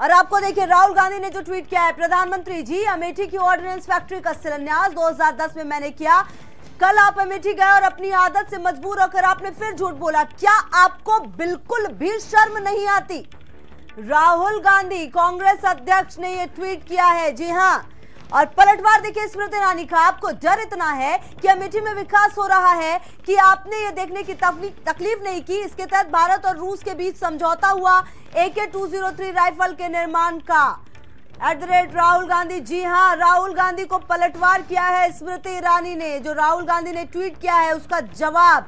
और आपको देखिए राहुल गांधी ने जो ट्वीट किया है, प्रधानमंत्री जी अमेठी की ऑर्डिनेंस फैक्ट्री का शिलान्यास 2010 में मैंने किया। कल आप अमेठी गए और अपनी आदत से मजबूर होकर आपने फिर झूठ बोला। क्या आपको बिल्कुल भी शर्म नहीं आती? राहुल गांधी कांग्रेस अध्यक्ष ने यह ट्वीट किया है। जी हां, और पलटवार देखिए स्मृति ईरानी का। आपको डर इतना है कि अमेठी में विकास हो रहा है कि आपने ये देखने की तकलीफ नहीं की। इसके तहत भारत और रूस के बीच समझौता हुआ AK-203 राइफल के निर्माण का। @राहुल गांधी। जी हां, राहुल गांधी को पलटवार किया है स्मृति ईरानी ने। जो राहुल गांधी ने ट्वीट किया है उसका जवाब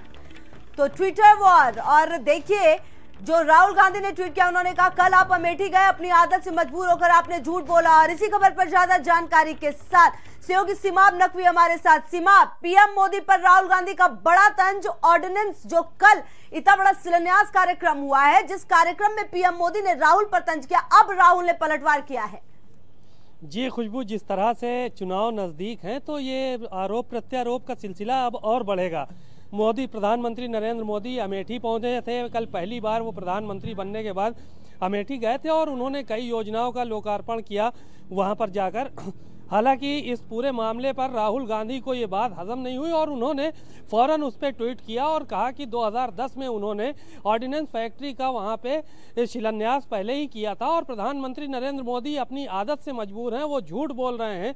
तो ट्विटर वॉर। और देखिए जो राहुल गांधी ने ट्वीट किया, उन्होंने कहा कल आप अमेठी गए, अपनी आदत से मजबूर होकर आपने झूठ बोला। और इसी खबर पर ज्यादा जानकारी के साथ सहयोगी सीमाब नकवी हमारे साथ। सीमाब, पीएम मोदी पर राहुल गांधी का बड़ा तंज। ऑर्डिनेंस जो कल इतना बड़ा शिलान्यास कार्यक्रम हुआ है, जिस कार्यक्रम में पीएम मोदी ने राहुल पर तंज किया, अब राहुल ने पलटवार किया है। जी खुशबू, जिस तरह से चुनाव नजदीक हैं तो ये आरोप प्रत्यारोप का सिलसिला अब और बढ़ेगा। प्रधानमंत्री नरेंद्र मोदी अमेठी पहुंचे थे। कल पहली बार वो प्रधानमंत्री बनने के बाद अमेठी गए थे और उन्होंने कई योजनाओं का लोकार्पण किया वहां पर जाकर। हालांकि इस पूरे मामले पर राहुल गांधी को ये बात हजम नहीं हुई और उन्होंने फौरन उस पर ट्वीट किया और कहा कि 2010 में उन्होंने ऑर्डिनेंस फैक्ट्री का वहाँ पे शिलान्यास पहले ही किया था और प्रधानमंत्री नरेंद्र मोदी अपनी आदत से मजबूर हैं। वो झूठ बोल रहे हैं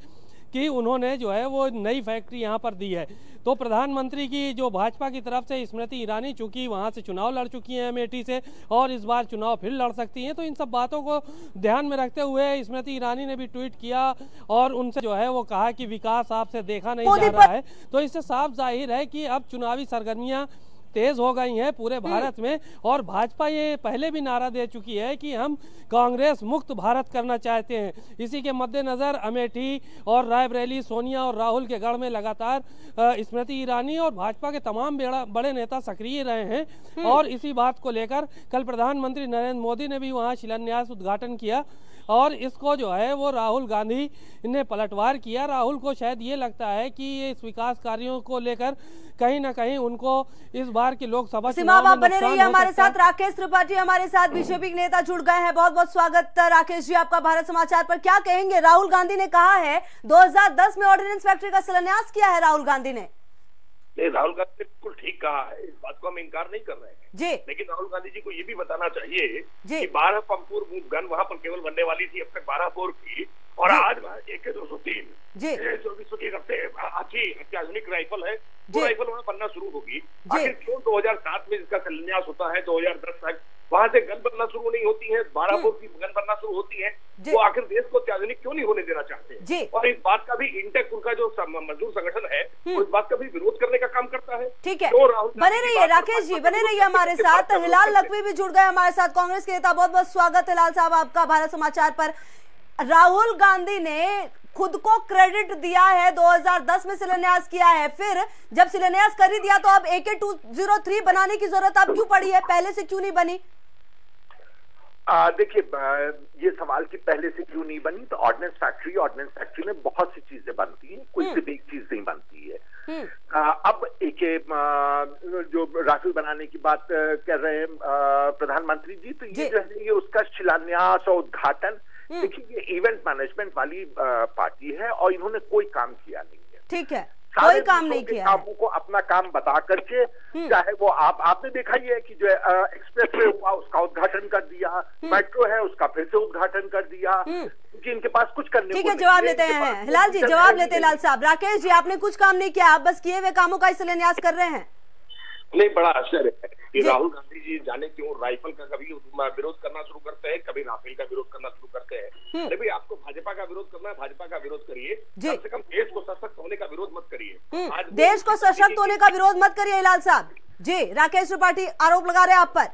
कि उन्होंने जो है वो नई फैक्ट्री यहाँ पर दी है। तो प्रधानमंत्री की जो भाजपा की तरफ से स्मृति ईरानी, चूंकि वहाँ से चुनाव लड़ चुकी हैं अमेठी से और इस बार चुनाव फिर लड़ सकती हैं, तो इन सब बातों को ध्यान में रखते हुए स्मृति ईरानी ने भी ट्वीट किया और उनसे जो है वो कहा कि विकास आपसे देखा नहीं जा रहा है। तो इससे साफ जाहिर है कि अब चुनावी सरगर्मियाँ तेज हो गई हैं पूरे भारत में। और भाजपा ये पहले भी नारा दे चुकी है कि हम कांग्रेस मुक्त भारत करना चाहते हैं। इसी के मद्देनजर अमेठी और रायबरेली, सोनिया और राहुल के गढ़ में लगातार स्मृति ईरानी और भाजपा के तमाम बड़े नेता सक्रिय रहे हैं। और इसी बात को लेकर कल प्रधानमंत्री नरेंद्र मोदी ने भी वहाँ शिलान्यास उद्घाटन किया और इसको जो है वो राहुल गांधी ने पलटवार किया। राहुल को शायद ये लगता है कि ये इस विकास कार्यों को लेकर कहीं ना कहीं उनको इस बार की लोकसभा चुनाव में बने रहिए हमारे साथ। राकेश त्रिपाठी हमारे साथ बीजेपी के नेता जुड़ गए हैं। बहुत बहुत स्वागत राकेश जी आपका भारत समाचार पर। क्या कहेंगे? राहुल गांधी ने कहा है 2010 में ऑर्डिनेंस फैक्ट्री का शिलान्यास किया है राहुल गांधी ने। राहुल गांधी ने बिल्कुल ठीक कहा है, इस बात को हम इनकार नहीं कर रहे हैं जी। लेकिन राहुल गांधी जी को ये भी बताना चाहिए कि 12 पंपूर गन वहां पर केवल बनने वाली थी, अब तक 12 बोर की और आज AK-203 जो विश्व की सबसे अच्छी अत्याधुनिक राइफल है, वो राइफल वहाँ बनना शुरू होगी। आखिर क्यों 2007 में इसका शिलान्यास होता है, 2010 तक वहां से गन बनना शुरू नहीं होती है, 12 बोर की गन बनना शुरू होती है, वो आखिर देश को अत्याधुनिक क्यों नहीं होने देना चाहते? और इस बात का भी इंटेक उनका जो मजदूर संगठन है वो इस बात का भी विरोध करने का काम करता है। ठीक है, बने रहिए राकेश जी, बने रहिए हमारे साथ। हिलाल नकवी भी जुड़ गए हमारे साथ, कांग्रेस के नेता। बहुत बहुत स्वागत हिलाल साहब आपका भारत समाचार पर। राहुल गांधी ने खुद को क्रेडिट दिया है, 2010 में शिलान्यास किया है, फिर जब शिलान्यास कर ही दिया तो अब AK-203 बनाने की जरूरत अब क्यों पड़ी है? पहले से क्यों नहीं बनी? देखिए, ये सवाल कि पहले से क्यों नहीं बनी, तो ऑर्डिनेंस फैक्ट्री में बहुत सी चीजें बनती हैं, कोई सिर्फ एक चीज नहीं बनती है। अब जो राफेल बनाने की बात कर रहे हैं प्रधानमंत्री जी, तो ये जो है ये उसका शिलान्यास और उद्घाटन, देखिए ये इवेंट मैनेजमेंट वाली पार्टी है और इन्होंने कोई काम किया नहीं है। ठीक है, कोई काम नहीं किया, कामों को अपना काम बता करके, चाहे वो आपने देखा ही है कि जो एक्सप्रेस वे हुआ उसका उद्घाटन कर दिया, मेट्रो है उसका फिर से उद्घाटन कर दिया, क्योंकि इनके पास कुछ करने को। ठीक है, जवाब लेते हैं हिलाल जी, जवाब लेते हैं लाल साहब। राकेश जी, आपने कुछ काम नहीं किया, आप बस किए हुए कामों का शिलान्यास कर रहे हैं। नहीं, बड़ा आश्चर्य है कि राहुल गांधी जी जाने क्यों राइफल का कभी विरोध करना शुरू करते हैं, कभी राफेल का विरोध करना शुरू करते हैं। अरे भाई, आपको भाजपा का विरोध करना है, भाजपा का विरोध करिए, कम से कम देश को सशक्त होने का विरोध मत करिए। आज देश को सशक्त होने का विरोध मत करिए हिलाल साहब जी। राकेश त्रिपाठी आरोप लगा रहे हैं आप पर।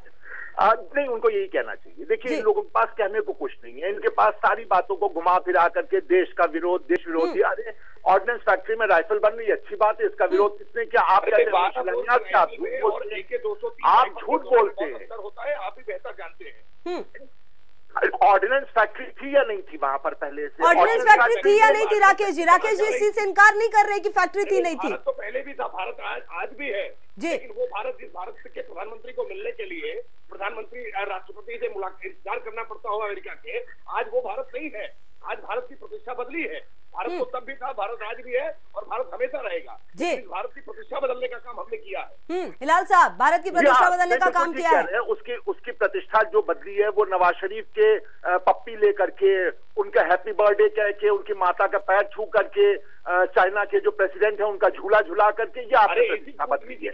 नहीं, उनको यही कहना चाहिए। देखिए, इन लोगों के पास कहने को कुछ नहीं है, इनके पास सारी बातों को घुमा फिरा करके देश का विरोध, देश विरोधी। अरे ऑर्डिनेंस फैक्ट्री में राइफल बन रही है, अच्छी बात है, इसका विरोध किसने किया? आप झूठ बोलते हैं, होता है, आप ही बेहतर जानते हैं। ऑर्डिनेंस फैक्ट्री थी या नहीं थी वहां पर पहले से? ऑर्डिनेंस फैक्ट्री थी या नहीं थी राकेश जी? राकेश जी इस चीज से इनकार नहीं कर रहे कि फैक्ट्री थी नहीं थी? भारत तो पहले भी था, भारत आज भी है जी, लेकिन वो भारत जिस भारत के प्रधानमंत्री को मिलने के लिए प्रधानमंत्री राष्ट्रपति से इंतजार करना पड़ता हो अमेरिका के, आज वो भारत नहीं है। आज भारत की प्रतिष्ठा बदली है। भारत तो तब भी था, भारत आज भी है और भारत हमेशा रहेगा जी। भारत की प्रतिष्ठा बदलने का काम हमने किया है। हिलाल साहब, भारत की प्रतिष्ठा बदलने का काम किया है। उसकी प्रतिष्ठा जो बदली है वो नवाज शरीफ के पप्पी लेकर के, उनका हैप्पी बर्थडे कह के, उनकी माता का पैर छू करके, चाइना के जो प्रेसिडेंट है उनका झूला झूला करके, ये आपने प्रतिष्ठा बदली है।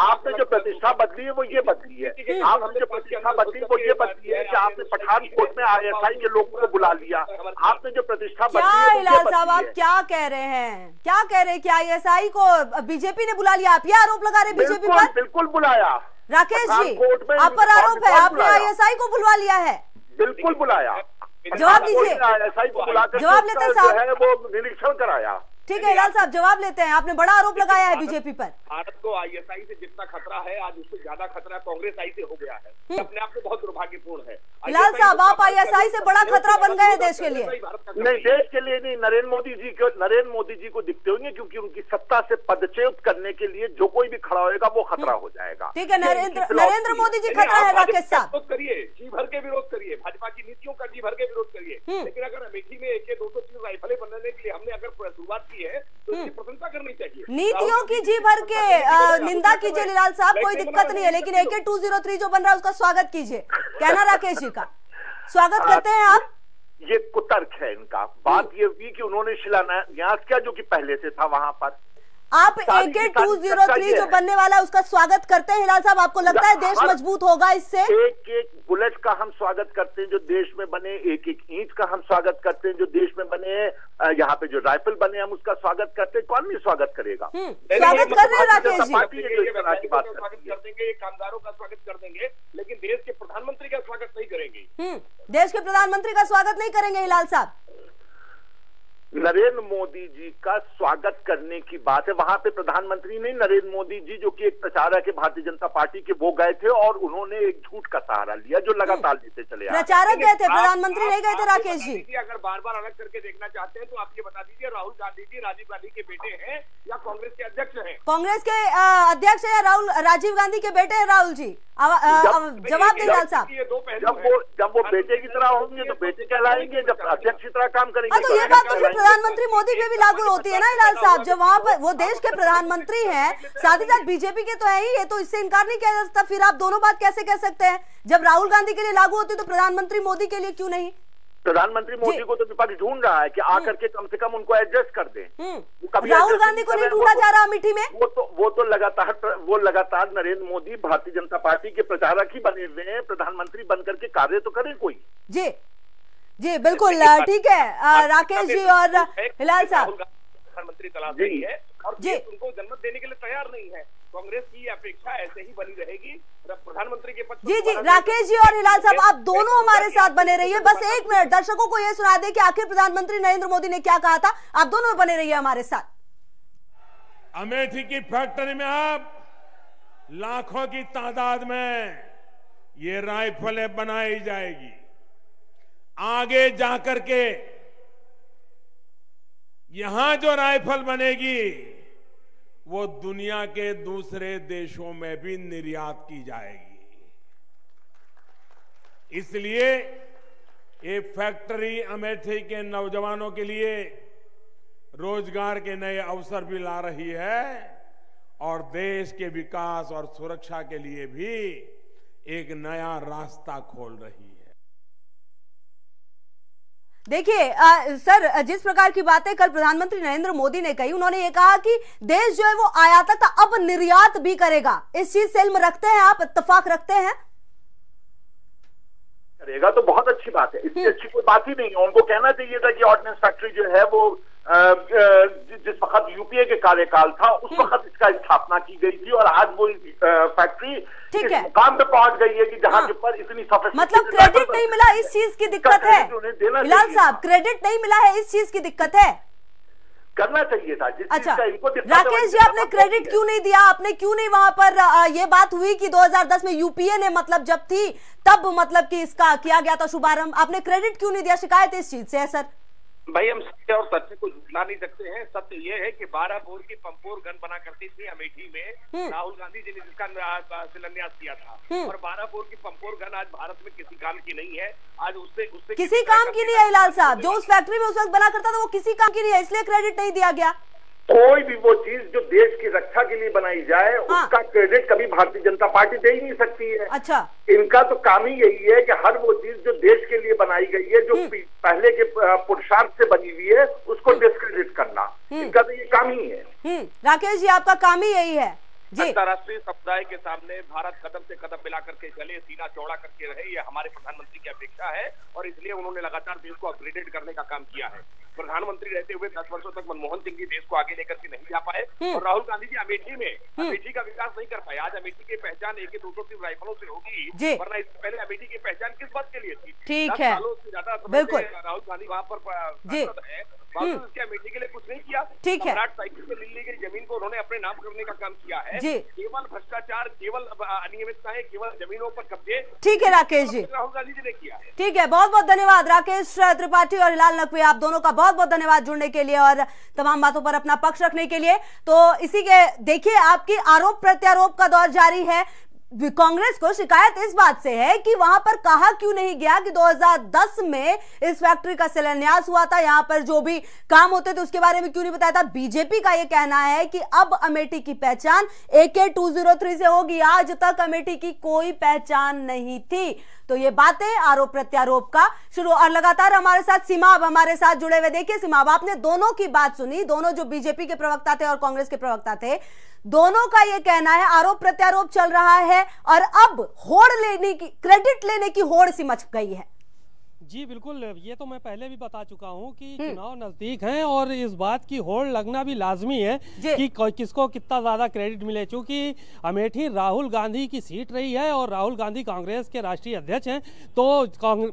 आपने जो प्रतिष्ठा बदली है वो ये बदली है। आपने जो प्रतिष्ठा बदली वो ये बदली है कि आपने पठानकोट में ISI के लोगों को बुला लिया। आपने जो प्रतिष्ठा बदली है साहब, आप क्या कह रहे हैं? क्या कह रहे हैं कि ISI को बीजेपी ने बुला लिया? आप ये आरोप लगा रहे बीजेपी पर? बिल्कुल बुलाया राकेश जी, आप पर आरोप है आपने ISI को बुलवा लिया है। बिल्कुल बुलाया। जवाब दीजिए। ISI को बुलाकर जवाब लेते हैं साहब, वो निरीक्षण कराया। ठीक है हिलाल साहब, जवाब लेते हैं। आपने बड़ा आरोप लगाया है बीजेपी पर। भारत को ISI से जितना खतरा है आज उससे ज्यादा खतरा कांग्रेस आई से हो गया है। अपने आप में बहुत दुर्भाग्यपूर्ण है। हिलाल साहब, आप ISI से बड़ा खतरा बन गए देश के लिए। नहीं, देश के लिए नहीं, नरेंद्र मोदी जी को दिखते होंगे, क्योंकि उनकी सत्ता से पदच्युत करने के लिए जो कोई भी खड़ा होगा वो खतरा हो जाएगा। ठीक है, नरेंद्र मोदी जी खतरा है। राकेश साहब, विरोध करिए, जी भर के विरोध करिए, भाजपा की नीतियों का जी भर के विरोध करिए, लेकिन अगर अमेठी में AK-203 राइफलें बनाने के लिए हमने अगर शुरुआत की है तो इसकी प्रशंसा करनी चाहिए। नीतियों की जी भर के निंदा कीजिए हिलाल साहब, कोई दिक्कत नहीं है, लेकिन AK-203 जो बन रहा है उसका स्वागत कीजिए। कहना राकेश जी का स्वागत करते हैं आप। ये कुतर्क है इनका। बात ये हुई कि उन्होंने शिलान्यास किया जो कि पहले से था वहां पर। आप AK-203 जो बनने वाला है उसका स्वागत करते हैं हिलाल साहब? आपको लगता है देश मजबूत होगा इससे? एक बुलेट का हम स्वागत करते हैं जो देश में बने, एक ईंट का हम स्वागत करते हैं जो देश में बने, यहाँ पे जो राइफल बने हम उसका स्वागत करते हैं। कौन नहीं स्वागत करेगा? स्वागत कर रहे हैं राकेश जी। स्वागत कर देंगे, कामगारों का स्वागत कर देंगे, लेकिन देश के प्रधानमंत्री का स्वागत नहीं करेंगे। देश के प्रधानमंत्री का स्वागत नहीं करेंगे हिलाल साहब? नरेंद्र मोदी जी का स्वागत करने की बात है। वहां पे प्रधानमंत्री नहीं, नरेंद्र मोदी जी जो कि एक प्रचारक है भारतीय जनता पार्टी के, वो गए थे और उन्होंने एक झूठ का सहारा लिया जो लगातार लेते चले आ रहे हैं। प्रचारक गए थे, प्रधानमंत्री नहीं गए थे राकेश जी। अगर बार बार अलग करके देखना चाहते हैं तो आप ये बता दीजिए, राहुल गांधी जी राजीव गांधी के बेटे हैं या कांग्रेस के अध्यक्ष हैं? कांग्रेस के अध्यक्ष है राजीव गांधी के बेटे हैं राहुल जी। जवाब दें लाल साहब। जब वो बेटे की तरह होंगे तो बेटे कहलाएंगे, जब अध्यक्ष की तरह काम करेंगे तो ये बात तो फिर प्रधानमंत्री मोदी पे भी लागू होती है ना हिलाल साहब? जब वहाँ पर वो देश के प्रधानमंत्री हैं, साथ ही साथ बीजेपी के तो है ही, ये तो इससे इनकार नहीं किया जा सकता। फिर आप दोनों बात कैसे कह सकते हैं? जब राहुल गांधी के लिए लागू होती तो प्रधानमंत्री मोदी के लिए क्यों नहीं? प्रधानमंत्री मोदी को तो विपक्ष ढूंढ रहा है कि आकर के कम से कम उनको एडजस्ट कर दें। राहुल गांधी को नहीं ढूंढा जा रहा अमेठी में? वो तो लगातार नरेंद्र मोदी भारतीय जनता पार्टी के प्रचारक ही बने हुए हैं। प्रधानमंत्री बनकर के कार्य तो करें कोई। जी बिल्कुल, ठीक है राकेश जी और हिलाल साहब। प्रधानमंत्री तलाश रही है और उनको जन्मत देने के लिए तैयार नहीं है। कांग्रेस की अपेक्षा ऐसे ही बनी रहेगी प्रधानमंत्री के पद। जी राकेश जी और हिलाल साहब, आप दोनों हमारे साथ बने रहिए। बस एक मिनट, दर्शकों को यह सुना दे कि आखिर प्रधानमंत्री नरेंद्र मोदी ने क्या कहा था। आप दोनों बने रहिए हमारे साथ। अमेठी की फैक्ट्री में अब लाखों की तादाद में ये राइफलें बनाई जाएगी। आगे जाकर के यहां जो राइफल बनेगी वो दुनिया के दूसरे देशों में भी निर्यात की जाएगी। इसलिए ये फैक्ट्री अमेठी के नौजवानों के लिए रोजगार के नए अवसर भी ला रही है और देश के विकास और सुरक्षा के लिए भी एक नया रास्ता खोल रही है। देखिए सर, जिस प्रकार की बातें कल प्रधानमंत्री नरेंद्र मोदी ने कही, उन्होंने ये कहा कि देश जो है वो आयात था अब निर्यात भी करेगा। इस चीज से इल्म रखते हैं आप, इत्तेफाक रखते हैं? करेगा तो बहुत अच्छी बात है, इससे अच्छी कोई बात ही नहीं है। उनको कहना चाहिए था कि ऑर्डिनेंस फैक्ट्री जो है वो जिस वक्त यूपीए के कार्यकाल था उस वक्त इसका स्थापना की गई थी और आज वो फैक्ट्री इस मुकाम पे पहुंच गई है कि जहां के पर इतनी मतलब क्रेडिट नहीं मिला, इस चीज की दिक्कत है हिलाल साहब? क्रेडिट नहीं मिला है, इस चीज की दिक्कत है? करना चाहिए था। जिस अच्छा, इनको राकेश जी, आपने क्रेडिट क्यों नहीं दिया? आपने क्यों नहीं वहां पर ये बात हुई कि 2010 में यूपीए ने मतलब जब थी तब मतलब कि इसका किया गया था शुभारंभ, आपने क्रेडिट क्यों नहीं दिया? शिकायत इस चीज से है सर। भाई हम सत्य और तथ्य को झुठला नहीं सकते हैं। सत्य ये है कि 12 बोर की पंपोर गन बना करती थी अमेठी में, राहुल गांधी जी ने जिसका शिलान्यास किया था। और 12 बोर की पंपोर गन आज भारत में किसी काम की नहीं है। आज उससे किसी काम की नहीं है हिलाल साहब, जो उस फैक्ट्री में उस वक्त बना करता था वो किसी काम की नहीं है, इसलिए क्रेडिट नहीं दिया गया। कोई भी वो चीज जो देश की रक्षा के लिए बनाई जाए उसका क्रेडिट कभी भारतीय जनता पार्टी दे ही नहीं सकती है। अच्छा, इनका तो काम ही यही है कि हर वो चीज जो देश के लिए बनाई गई है, जो पहले के पुरुषार्थ से बनी हुई है, उसको डिस्क्रेडिट करना, इनका तो ये काम ही है। राकेश जी, आपका काम ही यही है जी। अंतर्राष्ट्रीय समुदाय के सामने भारत कदम से कदम मिला करके चले, सीना चौड़ा करके रहे, ये हमारे प्रधानमंत्री की अपेक्षा है। और इसलिए उन्होंने लगातार देश को अपग्रेडेड करने का काम किया है। प्रधानमंत्री रहते हुए 10 वर्षों तक मनमोहन सिंह जी देश को आगे लेकर के नहीं जा पाए, और राहुल गांधी जी अमेठी का विकास नहीं कर पाए। आज अमेठी की पहचान AK-203 राइफलों से होगी, वरना इससे पहले अमेठी की पहचान किस बात के लिए थी? ठीक है, ज्यादा बिल्कुल राहुल गांधी वहाँ पर है, उसके अमेठी के लिए कुछ नहीं किया। ठीक है, साइकिल से ली गई जमीन को उन्होंने अपने नाम करने का काम किया है। केवल भ्रष्टाचार, केवल अनियमितताएं, केवल जमीनों पर कब्जे। ठीक है राकेश जी, राहुल गांधी जी ने किया है। ठीक है, बहुत बहुत धन्यवाद राकेश त्रिपाठी और हिलाल नकवी, आप दोनों का बहुत बहुत धन्यवाद जुड़ने के लिए और तमाम बातों पर अपना पक्ष रखने के लिए। तो इसी के देखिए, आपकी आरोप प्रत्यारोप का दौर जारी है। कांग्रेस को शिकायत इस बात से है कि वहां पर कहा क्यों नहीं गया कि 2010 में इस फैक्ट्री का शिलान्यास हुआ था, यहां पर जो भी काम होते थे उसके बारे में क्यों नहीं बताया था। बीजेपी का यह कहना है कि अब अमेठी की पहचान AK-203 से होगी, आज तक अमेठी की कोई पहचान नहीं थी। तो ये बातें आरोप प्रत्यारोप का शुरू। और लगातार हमारे साथ सीमाब हमारे साथ जुड़े हुए। देखिए सीमाब, आपने दोनों की बात सुनी, दोनों जो बीजेपी के प्रवक्ता थे और कांग्रेस के प्रवक्ता थे, दोनों का ये कहना है आरोप प्रत्यारोप चल रहा है और अब होड़ लेने की, क्रेडिट लेने की होड़ सी मच गई है। जी बिल्कुल, ये तो मैं पहले भी बता चुका हूं कि चुनाव नजदीक हैं और इस बात की होड़ लगना भी लाजमी है कि किसको कितना ज्यादा क्रेडिट मिले। चूंकि अमेठी राहुल गांधी की सीट रही है और राहुल गांधी कांग्रेस के राष्ट्रीय अध्यक्ष हैं, तो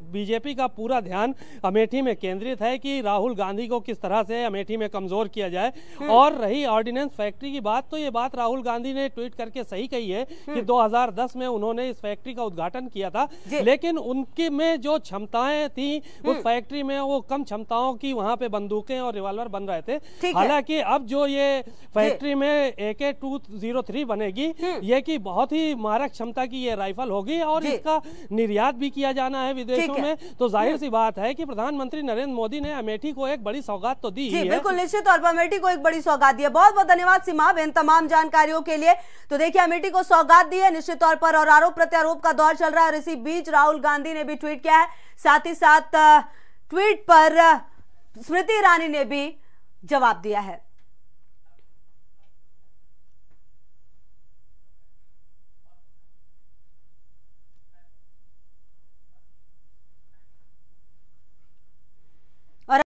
बीजेपी का पूरा ध्यान अमेठी में केंद्रित है कि राहुल गांधी को किस तरह से अमेठी में कमजोर किया जाए। और रही ऑर्डिनेंस फैक्ट्री की बात, तो ये बात राहुल गांधी ने ट्वीट करके सही कही है कि 2010 में उन्होंने इस फैक्ट्री का उद्घाटन किया था, लेकिन उनके में जो क्षमताएं थी उस फैक्ट्री में वो कम क्षमताओं की वहां पे बंदूकें और रिवॉल्वर बन रहे थे। हालांकि अब जो ये फैक्ट्री में AK-203 बनेगी, ये की बहुत ही मारक क्षमता की ये राइफल होगी और इसका निर्यात भी किया जाना है विदेशों में। तो जाहिर सी बात है कि प्रधानमंत्री नरेंद्र मोदी ने अमेठी को एक बड़ी सौगात तो दी है। बिल्कुल, निश्चित तौर पर अमेठी को एक बड़ी सौगात दी है। बहुत बहुत धन्यवाद सीमाब इन तमाम जानकारियों के लिए। तो देखिए, अमेठी को सौगात दी है निश्चित तौर पर, और आरोप प्रत्यारोप का दौर चल रहा है। और इसी बीच राहुल गांधी ने भी ट्वीट किया है, साथ ही साथ ट्वीट पर स्मृति ईरानी ने भी जवाब दिया है।